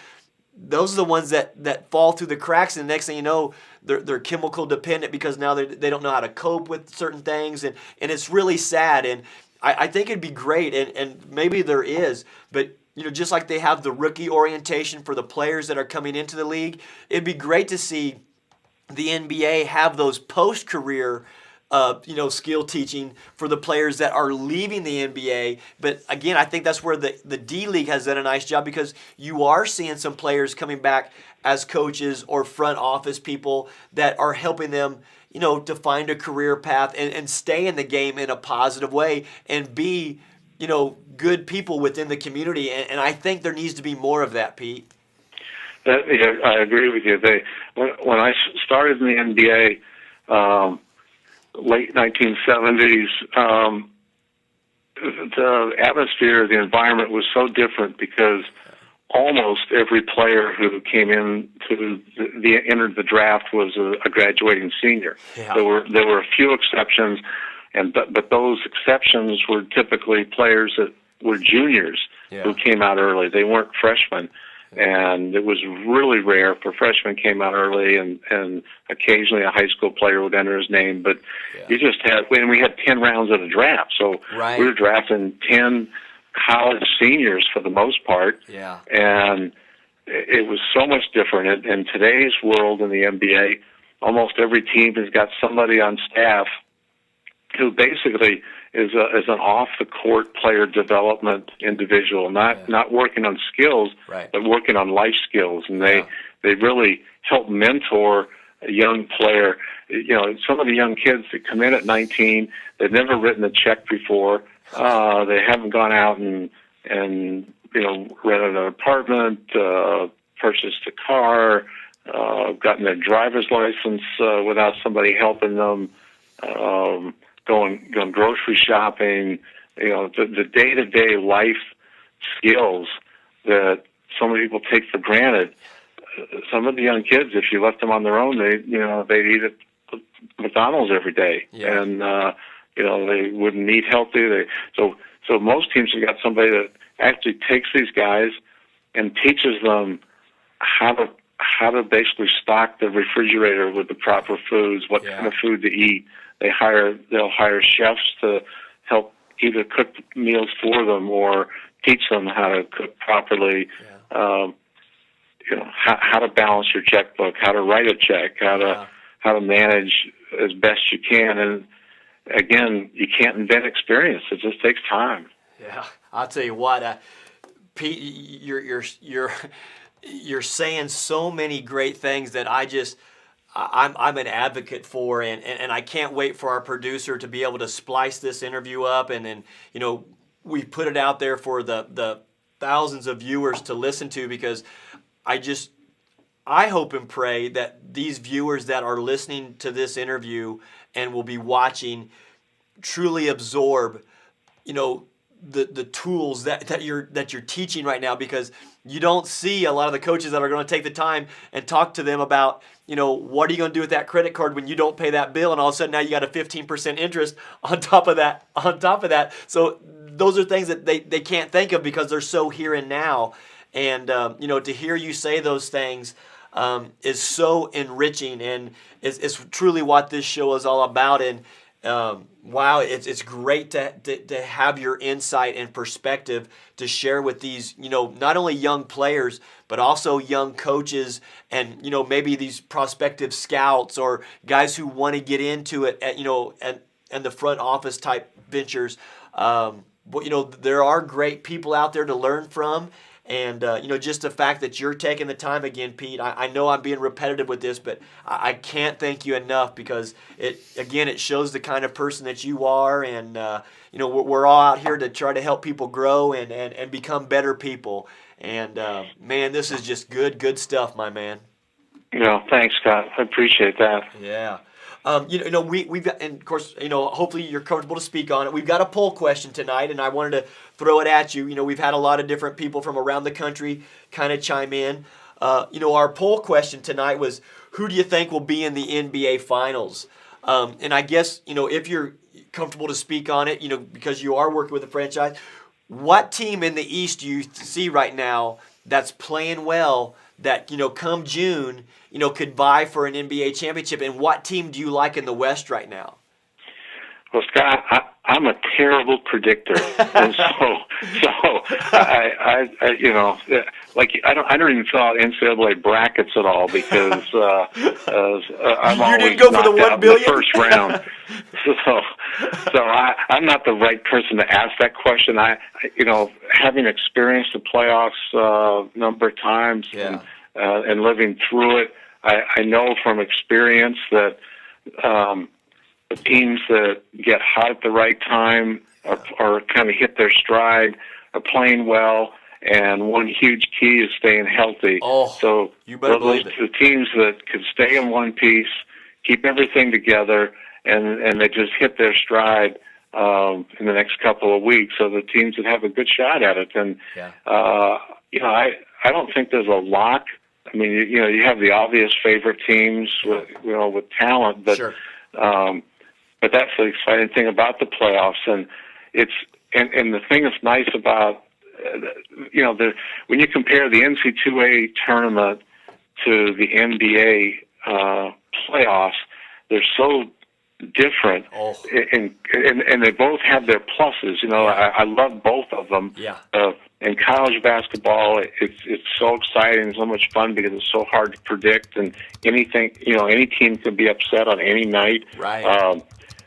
Those are the ones that fall through the cracks, and the next thing you know, they're chemical dependent because now they don't know how to cope with certain things, and it's really sad. And I think it'd be great, and maybe there is, but just like they have the rookie orientation for the players that are coming into the league, it'd be great to see the NBA have those post-career skill teaching for the players that are leaving the NBA. But again, I think that's where the D League has done a nice job, because you are seeing some players coming back as coaches or front office people that are helping them, to find a career path and stay in the game in a positive way and be, good people within the community. And I think there needs to be more of that, Pete. I agree with you. When I started in the NBA, late 1970s, the atmosphere, the environment was so different because almost every player who came in entered the draft was a graduating senior. Yeah. There were a few exceptions, but those exceptions were typically players that were juniors who came out early. They weren't freshmen. And it was really rare for freshmen came out early, and occasionally a high school player would enter his name. But you just we had 10 rounds of the draft, so we were drafting 10 college seniors for the most part. Yeah. And it was so much different. In today's world in the NBA, almost every team has got somebody on staff who basically is an off-the-court player development individual, not working on skills, but working on life skills. And they really help mentor a young player. Some of the young kids that come in at 19, they've never written a check before. They haven't gone out and rented an apartment, purchased a car, gotten their driver's license without somebody helping them. Going grocery shopping, the day-to-day life skills that some people take for granted. Some of the young kids, if you left them on their own, they'd eat at McDonald's every day, and they wouldn't eat healthy. So most teams have got somebody that actually takes these guys and teaches them how to basically stock the refrigerator with the proper foods, what kind of food to eat. They'll hire chefs to help either cook the meals for them or teach them how to cook properly. How to balance your checkbook, how to write a check, how to manage as best you can. And again, you can't invent experience. It just takes time. Yeah, I'll tell you what, Pete, you're saying so many great things that I'm an advocate for, and I can't wait for our producer to be able to splice this interview up, and then we put it out there for the thousands of viewers to listen to, because I hope and pray that these viewers that are listening to this interview and will be watching truly absorb the tools that you're teaching right now, because you don't see a lot of the coaches that are going to take the time and talk to them about, what are you going to do with that credit card when you don't pay that bill, and all of a sudden now you got a 15% interest on top of that. So those are things that they can't think of because they're so here and now. And to hear you say those things is so enriching, and it's truly what this show is all about. And wow, it's great to have your insight and perspective to share with these, not only young players, but also young coaches and, maybe these prospective scouts or guys who want to get into it and the front office type ventures. But, there are great people out there to learn from. And, just the fact that you're taking the time again, Pete, I know I'm being repetitive with this, but I can't thank you enough, because it shows the kind of person that you are. And, we're all out here to try to help people grow and become better people. And man, this is just good stuff, my man. Thanks, Scott. I appreciate that. Yeah. We've got, and of course, hopefully you're comfortable to speak on it. We've got a poll question tonight, and I wanted to throw it at you. We've had a lot of different people from around the country kind of chime in. Our poll question tonight was, who do you think will be in the NBA Finals? And I guess, if you're comfortable to speak on it, because you are working with a franchise, what team in the East do you see right now that's playing well that, come June, could vie for an NBA championship? And what team do you like in the West right now? Well, Scott, I'm a terrible predictor, and I don't even fill out NCAA brackets at all because I'm always didn't go for the $1 billion? The first round. So I'm not the right person to ask that question. Having experienced the playoffs a number of times and living through it, I know from experience that. The teams that get hot at the right time or kind of hit their stride are playing well, and one huge key is staying healthy. So you better believe it. The teams that can stay in one piece, keep everything together, and they just hit their stride in the next couple of weeks. So the teams that have a good shot at it, and I don't think there's a lock. I mean, you have the obvious favorite teams with talent, but. Sure. But that's the exciting thing about the playoffs, and the thing that's nice about when you compare the NCAA tournament to the NBA playoffs, they're so different, and they both have their pluses. I love both of them. Yeah. In college basketball, it's so exciting, so much fun because it's so hard to predict, and any team can be upset on any night. Right.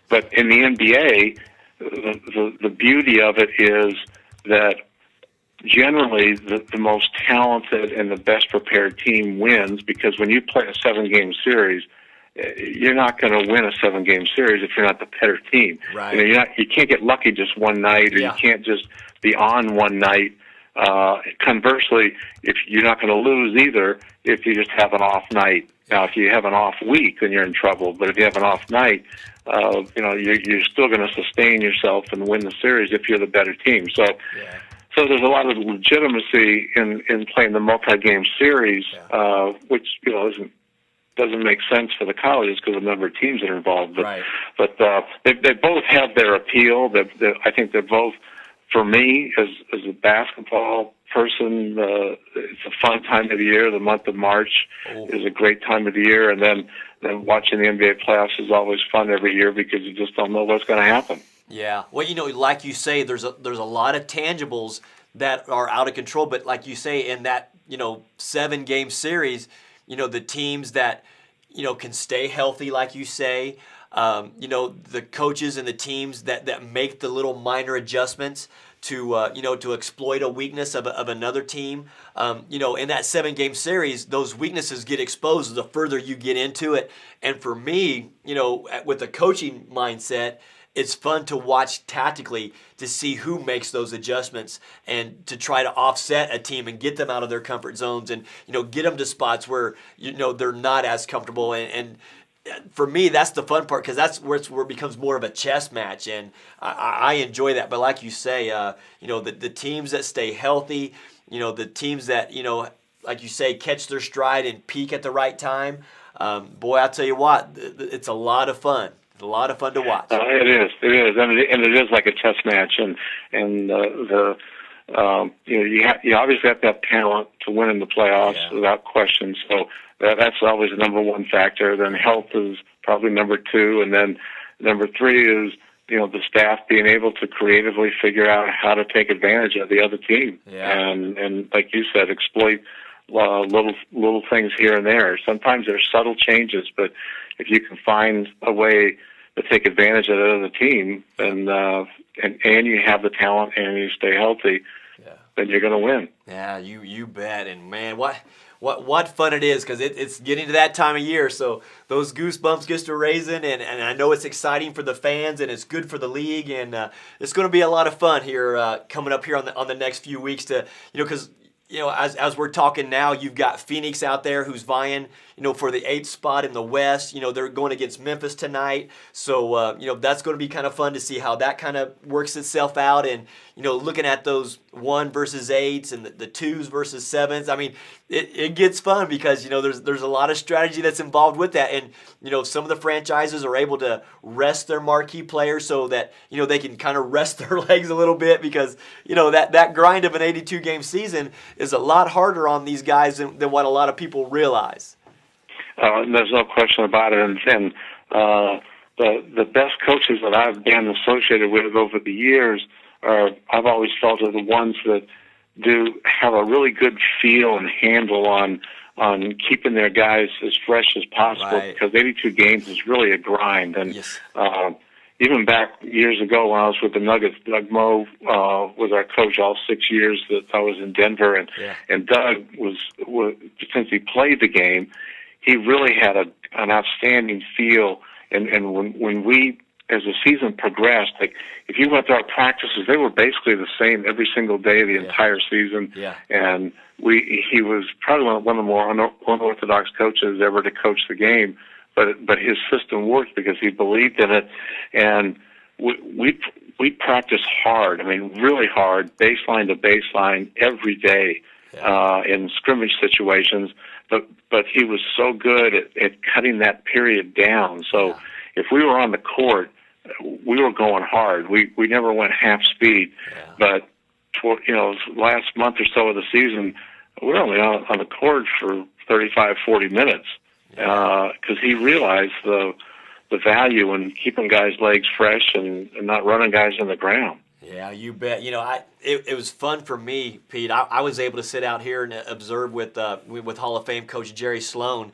But in the NBA, the beauty of it is that generally the most talented and the best prepared team wins, because when you play a 7-game series, you're not going to win a 7-game series if you're not the better team. Right. You can't get lucky just one night, or you can't just be on one night. Conversely, if you're not going to lose either if you just have an off night. Now, if you have an off week, then you're in trouble. But if you have an off night, you're still going to sustain yourself and win the series if you're the better team. So there's a lot of legitimacy in playing the multi-game series, which doesn't make sense for the colleges because of the number of teams that are involved. But they both have their appeal. I think they're both. For me, as a basketball person, it's a fun time of the year. The month of March is a great time of the year, and then watching the NBA playoffs is always fun every year because you just don't know what's going to happen. Yeah, well, like you say, there's a lot of tangibles that are out of control. But like you say, in that 7-game series, the teams that can stay healthy, like you say. The coaches and the teams that make the little minor adjustments to to exploit a weakness of another team. In that 7-game series, those weaknesses get exposed the further you get into it. And for me, with the coaching mindset, it's fun to watch tactically to see who makes those adjustments and to try to offset a team and get them out of their comfort zones and get them to spots where they're not as comfortable and for me, that's the fun part because that's where it becomes more of a chess match, and I enjoy that. But like you say, the teams that stay healthy, the teams that like you say, catch their stride and peak at the right time. Boy, I'll tell you what, it's a lot of fun. It's a lot of fun to watch. It is, and it is like a chess match, and you obviously have to have talent to win in the playoffs without question. So. That's always the number one factor. Then health is probably number 2, and then number 3 is the staff being able to creatively figure out how to take advantage of the other team, and like you said, exploit little things here and there. Sometimes there's subtle changes, but if you can find a way to take advantage of the other team, and you have the talent and you stay healthy, then you're going to win. Yeah, you bet. And man, what fun it is because it's getting to that time of year, so those goosebumps get to raising, and I know it's exciting for the fans and it's good for the league, and it's going to be a lot of fun here coming up here on the next few weeks to because as we're talking now, you've got Phoenix out there who's vying, for the 8th spot in the West. They're going against Memphis tonight. So, that's going to be kind of fun to see how that kind of works itself out. And, looking at those 1 versus 8s and the 2s versus 7s. I mean, it gets fun because, there's a lot of strategy that's involved with that. And, some of the franchises are able to rest their marquee players so that, they can kind of rest their legs a little bit because, that grind of an 82-game season is a lot harder on these guys than what a lot of people realize. There's no question about it. And the best coaches that I've been associated with over the years I've always felt are the ones that do have a really good feel and handle on keeping their guys as fresh as possible, right. Because 82 games is really a grind. And yes. Even back years ago when I was with the Nuggets, Doug Moe was our coach all 6 years that I was in Denver, and Doug was since he played the game, he really had an outstanding feel. And when we, as the season progressed, like if you went through our practices, they were basically the same every single day of the entire season. Yeah. And he was probably one of the more unorthodox coaches ever to coach the game. But his system worked because he believed in it, and we practiced hard. I mean, really hard, baseline to baseline every day in scrimmage situations. But he was so good at cutting that period down. So if we were on the court, we were going hard. We never went half speed. Yeah. But last month or so of the season, we were only on the court for 35, 40 minutes. Because he realized the value in keeping guys' legs fresh and not running guys in the ground. Yeah, you bet. It was fun for me, Pete. I was able to sit out here and observe with Hall of Fame coach Jerry Sloan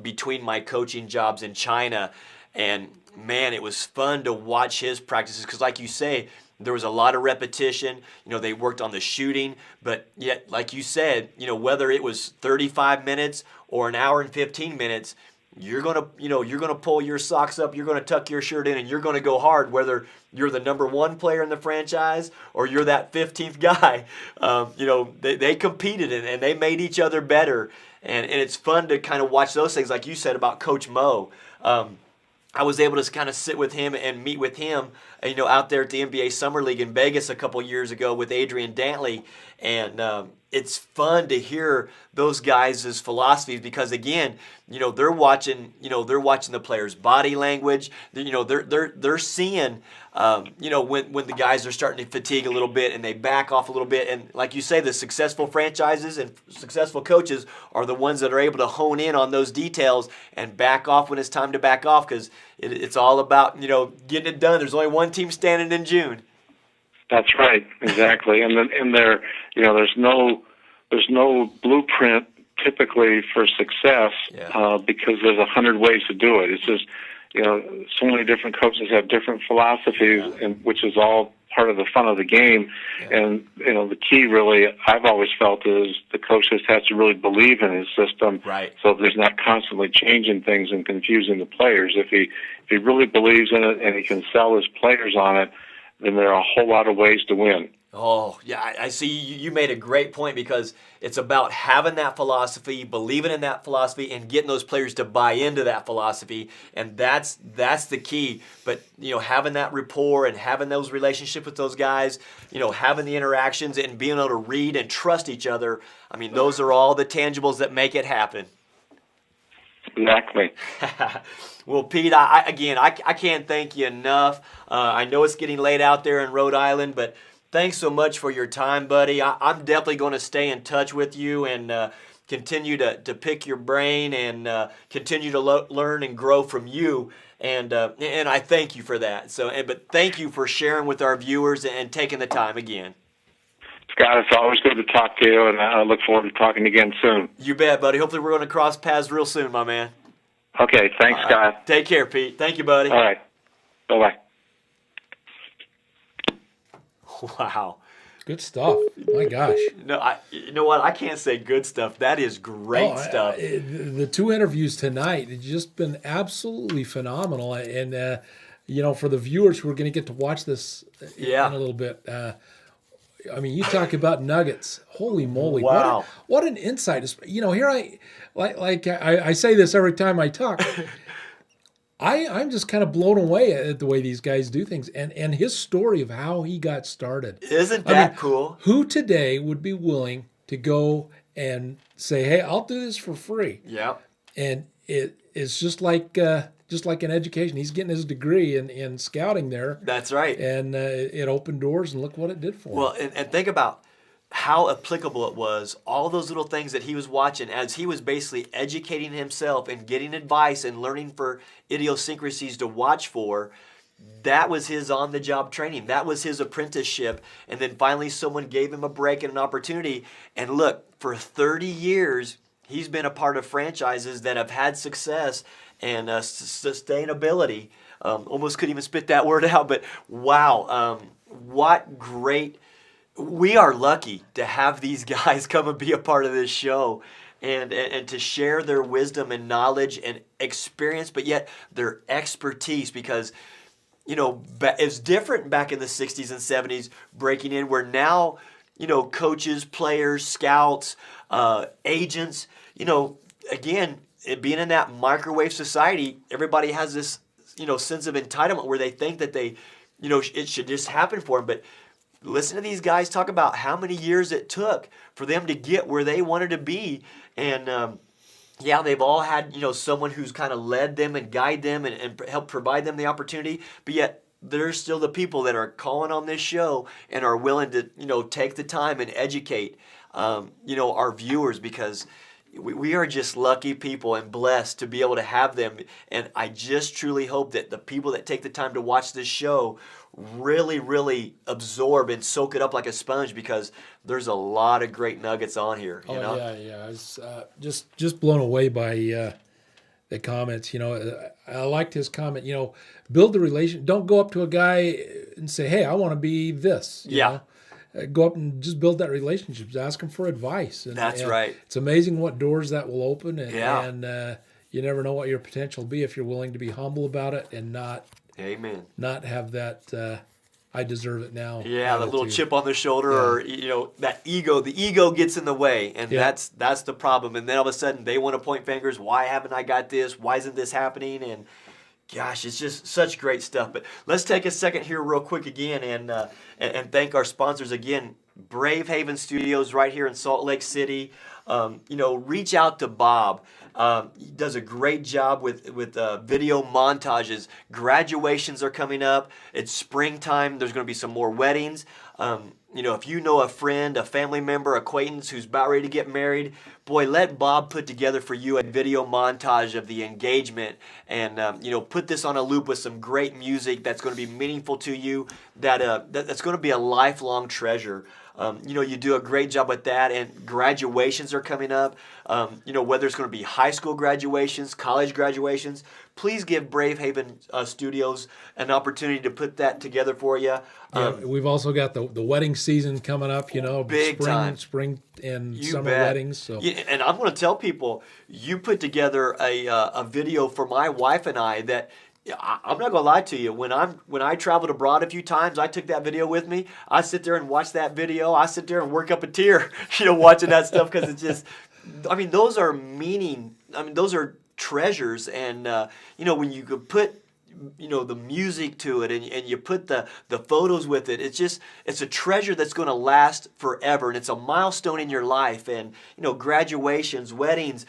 between my coaching jobs in China, and man, it was fun to watch his practices because, like you say, there was a lot of repetition. They worked on the shooting, but yet, like you said, whether it was 35 minutes or an hour and 15 minutes, you're gonna pull your socks up, you're gonna tuck your shirt in, and you're gonna go hard. Whether you're the number 1 player in the franchise or you're that 15th guy, they competed and they made each other better, and it's fun to kind of watch those things, like you said about Coach Moe. I was able to kind of sit with him and meet with him, out there at the NBA Summer League in Vegas a couple years ago with Adrian Dantley, and it's fun to hear those guys' philosophies because again, they're watching the players' body language. They're seeing, when the guys are starting to fatigue a little bit and they back off a little bit. And like you say, the successful franchises and successful coaches are the ones that are able to hone in on those details and back off when it's time to back off because it's all about, getting it done. There's only one team standing in June. That's right, exactly. And there's no blueprint typically for success because there's 100 ways to do it. It's just so many different coaches have different philosophies, and which is all part of the fun of the game. Yeah. And the key, really, I've always felt is the coach just has to really believe in his system, right? So there's not constantly changing things and confusing the players. If he really believes in it and he can sell his players on it, then there are a whole lot of ways to win. Oh, yeah, I see. You made a great point because it's about having that philosophy, believing in that philosophy, and getting those players to buy into that philosophy, and that's the key. But, having that rapport and having those relationships with those guys, having the interactions and being able to read and trust each other, I mean, those are all the tangibles that make it happen. Exactly. Well, Pete, I can't thank you enough. I know it's getting late out there in Rhode Island, but thanks so much for your time, buddy. I'm definitely going to stay in touch with you and continue to pick your brain and continue to learn and grow from you. And I thank you for that. But thank you for sharing with our viewers and taking the time again. Scott, it's always good to talk to you, and I look forward to talking again soon. You bet, buddy. Hopefully we're going to cross paths real soon, my man. Okay, thanks, All Scott. Right. Take care, Pete. Thank you, buddy. All right. Bye-bye. Wow. Good stuff. My gosh. No, you know what? I can't say good stuff. That is great stuff. The 2 interviews tonight have just been absolutely phenomenal. And, for the viewers who are going to get to watch this in a little bit, I mean, you talk about nuggets. Holy moly! Wow. What an insight! You know, here I say this every time I talk. I'm just kind of blown away at the way these guys do things, and his story of how he got started. Isn't that cool? Who today would be willing to go and say, "Hey, I'll do this for free"? Yeah. And it's just like an education. He's getting his degree in scouting there. That's right. And it opened doors, and look what it did for him. Well, and think about how applicable it was, all those little things that he was watching as he was basically educating himself and getting advice and learning for idiosyncrasies to watch for. That was his on-the-job training. That was his apprenticeship. And then finally someone gave him a break and an opportunity. And look, for 30 years, he's been a part of franchises that have had success and sustainability. Almost couldn't even spit that word out, but wow, what great. We are lucky to have these guys come and be a part of this show and to share their wisdom and knowledge and experience, but yet their expertise, because, you know, it's different back in the 60s and 70s breaking in, where now, you know, coaches, players, scouts, agents, you know, again, being in that microwave society, everybody has this, you know, sense of entitlement where they think that they, you know, it should just happen for them. But listen to these guys talk about how many years it took for them to get where they wanted to be. And yeah, they've all had, you know, someone who's kind of led them and guide them and help provide them the opportunity. But yet there's still the people that are calling on this show and are willing to, you know, take the time and educate, you know, our viewers, because we are just lucky people and blessed to be able to have them. And I just truly hope that the people that take the time to watch this show really, really absorb and soak it up like a sponge, because there's a lot of great nuggets on here. You know? Yeah. I was just blown away by the comments. You know, I liked his comment. You know, build the relation. Don't go up to a guy and say, "Hey, I want to be this." You know? Go up and just build that relationship. Ask them for advice. And, That's right. It's amazing what doors that will open. And you never know what your potential will be if you're willing to be humble about it and not have that I deserve it now. Yeah, that little chip on the shoulder, or, you know, that ego. The ego gets in the way, and that's the problem. And then all of a sudden they want to point fingers. Why haven't I got this? Why isn't this happening? And gosh, it's just such great stuff. But let's take a second here real quick again and thank our sponsors again. BRAVEHAVEN Studios right here in Salt Lake City. You know, reach out to Bob. He does a great job with video montages. Graduations are coming up. It's springtime. There's going to be some more weddings. You know, if you know a friend, a family member, acquaintance who's about ready to get married, boy, let Bob put together for you a video montage of the engagement, and you know, put this on a loop with some great music that's going to be meaningful to you. That's going to be a lifelong treasure. You know, you do a great job with that, and graduations are coming up. You know, whether it's going to be high school graduations, college graduations, please give BRAVEHAVEN Studios an opportunity to put that together for you. We've also got the wedding season coming up, you know, big time. Spring and summer weddings. So. Yeah, and I'm going to tell people, you put together a video for my wife and I that, I'm not gonna lie to you. When I traveled abroad a few times, I took that video with me. I sit there and watch that video. I sit there and work up a tear, you know, watching that stuff, because it's just, I mean, those are those are treasures, and you know, when you could put, you know, the music to it, and you put the photos with it, it's a treasure that's going to last forever, and it's a milestone in your life. And, you know, graduations, weddings,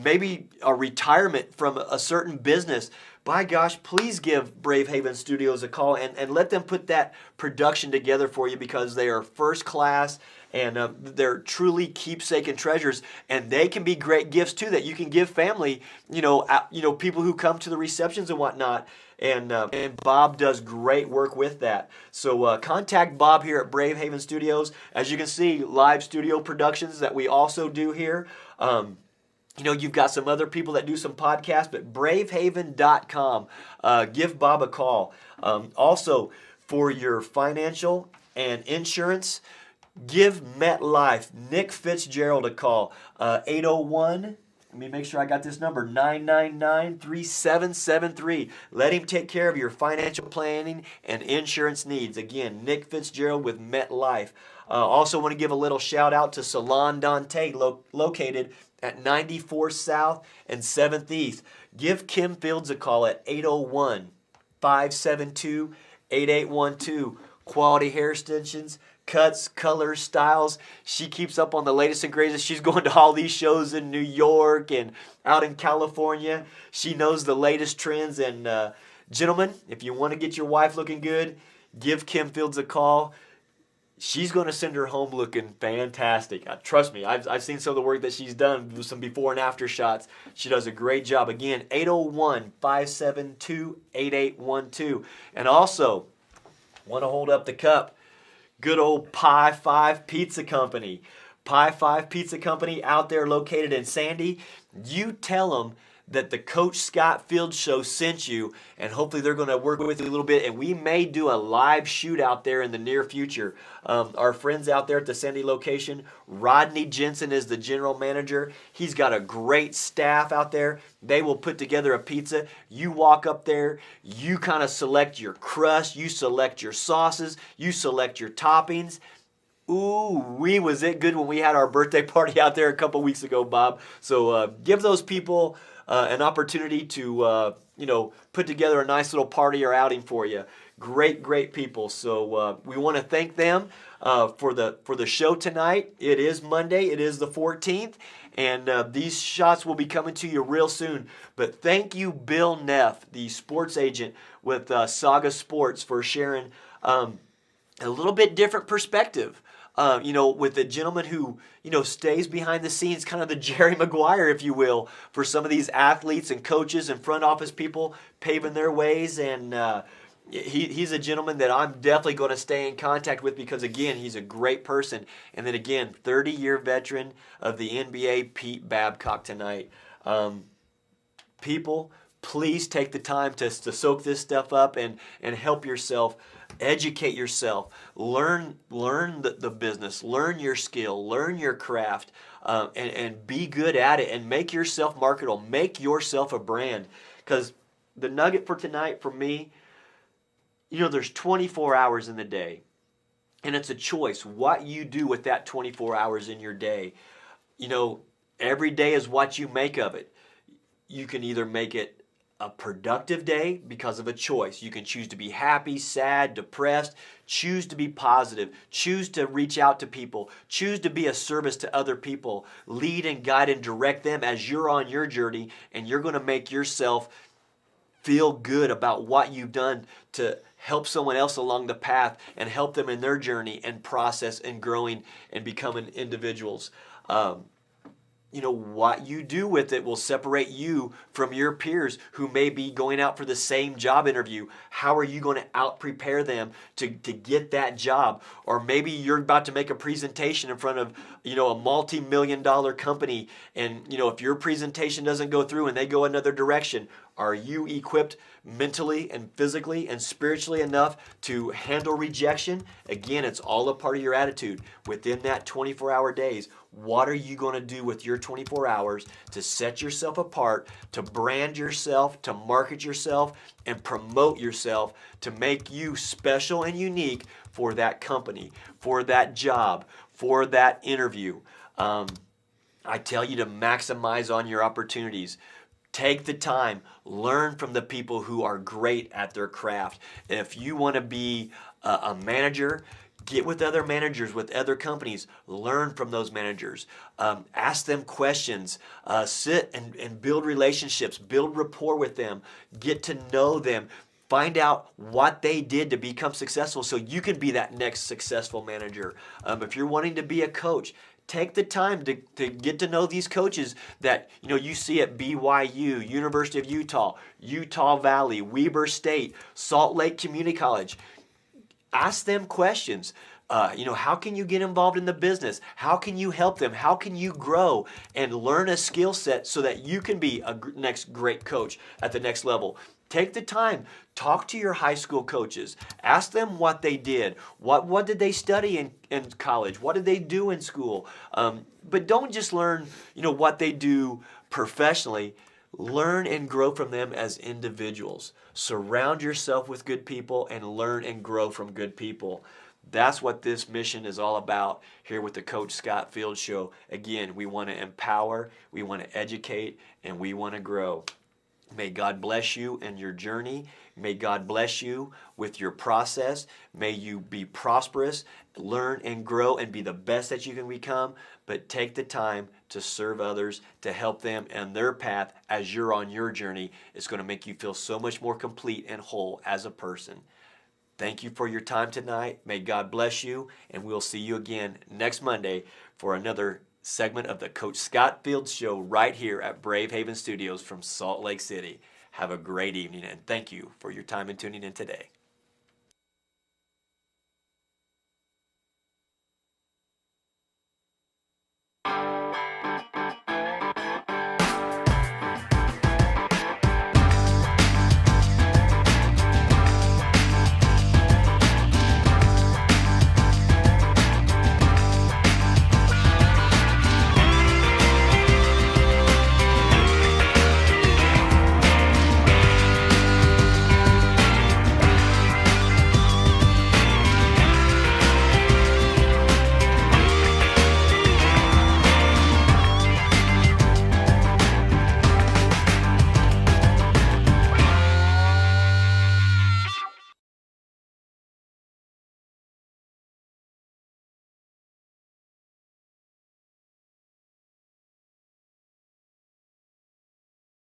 maybe a retirement from a certain business. By gosh, please give BRAVEHAVEN Studios a call and let them put that production together for you, because they are first class, and they're truly keepsake and treasures, and they can be great gifts too that you can give family, you know, people who come to the receptions and whatnot. And Bob does great work with that. So contact Bob here at BRAVEHAVEN Studios. As you can see, live studio productions that we also do here. You know, you've got some other people that do some podcasts, but bravehaven.com. Give Bob a call. Also, for your financial and insurance, give MetLife, Nick Fitzgerald, a call. 801, let me make sure I got this number, 999-3773. Let him take care of your financial planning and insurance needs. Again, Nick Fitzgerald with MetLife. Also want to give a little shout out to Salon Dante, located at 94 South and 7th East. Give Kim Fields a call at 801-572-8812. Quality hair extensions, cuts, colors, styles. She keeps up on the latest and greatest. She's going to all these shows in New York and out in California. She knows the latest trends. And gentlemen, if you want to get your wife looking good, give Kim Fields a call. She's going to send her home looking fantastic. Trust me, I've seen some of the work that she's done with some before and after shots. She does a great job. Again, 801-572-8812. And also, want to hold up the cup. Good old Pie 5 Pizza Company. Pie 5 Pizza Company out there located in Sandy. You tell them that the Coach Scott Field Show sent you, and hopefully they're going to work with you a little bit, and we may do a live shoot out there in the near future. Our friends out there at the Sandy location, Rodney Jensen is the general manager. He's got a great staff out there. They will put together a pizza. You walk up there, you kind of select your crust, you select your sauces, you select your toppings. Ooh, was it good when we had our birthday party out there a couple weeks ago, Bob. So give those people an opportunity to, put together a nice little party or outing for you. Great, great people. So we want to thank them for the show tonight. It is Monday. It is the 14th. And these shots will be coming to you real soon. But thank you, Bill Neff, the sports agent with Saga Sports, for sharing a little bit different perspective. With a gentleman who, stays behind the scenes, kind of the Jerry Maguire, if you will, for some of these athletes and coaches and front office people paving their ways. And he's a gentleman that I'm definitely going to stay in contact with because, again, he's a great person. And then, again, 30-year veteran of the NBA, Pete Babcock tonight. People, please take the time to soak this stuff up and help yourself. Educate yourself, learn the business, learn your skill, learn your craft, and be good at it and make yourself marketable. Make yourself a brand. Because the nugget for tonight for me, there's 24 hours in the day. And it's a choice what you do with that 24 hours in your day. Every day is what you make of it. You can either make it a productive day because of a choice. You can choose to be happy, sad, depressed, choose to be positive, choose to reach out to people, choose to be a service to other people, lead and guide and direct them as you're on your journey, and you're going to make yourself feel good about what you've done to help someone else along the path and help them in their journey and process and growing and becoming individuals. What you do with it will separate you from your peers who may be going out for the same job interview. How are you going to out-prepare them to get that job? Or maybe you're about to make a presentation in front of, a multi-million-dollar company, and, if your presentation doesn't go through and they go another direction, are you equipped mentally and physically and spiritually enough to handle rejection? Again, it's all a part of your attitude. Within that 24-hour days, what are you going to do with your 24 hours to set yourself apart, to brand yourself, to market yourself, and promote yourself to make you special and unique for that company, for that job, for that interview? I tell you to maximize on your opportunities. Take the time, learn from the people who are great at their craft. And if you want to be a manager, get with other managers, with other companies. Learn from those managers. Ask them questions. Sit and build relationships. Build rapport with them. Get to know them. Find out what they did to become successful so you can be that next successful manager. If you're wanting to be a coach, take the time to get to know these coaches that you see at BYU, University of Utah, Utah Valley, Weber State, Salt Lake Community College. Ask them questions. How can you get involved in the business? How can you help them? How can you grow and learn a skill set so that you can be a next great coach at the next level? Take the time. Talk to your high school coaches. Ask them what they did. What did they study in college? What did they do in school? But don't just learn, what they do professionally. Learn and grow from them as individuals. Surround yourself with good people and learn and grow from good people. That's what this mission is all about here with the Coach Scott Field Show. Again, we want to empower, we want to educate, and we want to grow. May God bless you in your journey. May God bless you with your process. May you be prosperous, learn and grow, and be the best that you can become. But take the time to serve others, to help them in their path as you're on your journey. It's going to make you feel so much more complete and whole as a person. Thank you for your time tonight. May God bless you, and we'll see you again next Monday for another segment of the Coach Scott Fields Show right here at BRAVEHAVEN Studios from Salt Lake City. Have a great evening, and thank you for your time and tuning in today.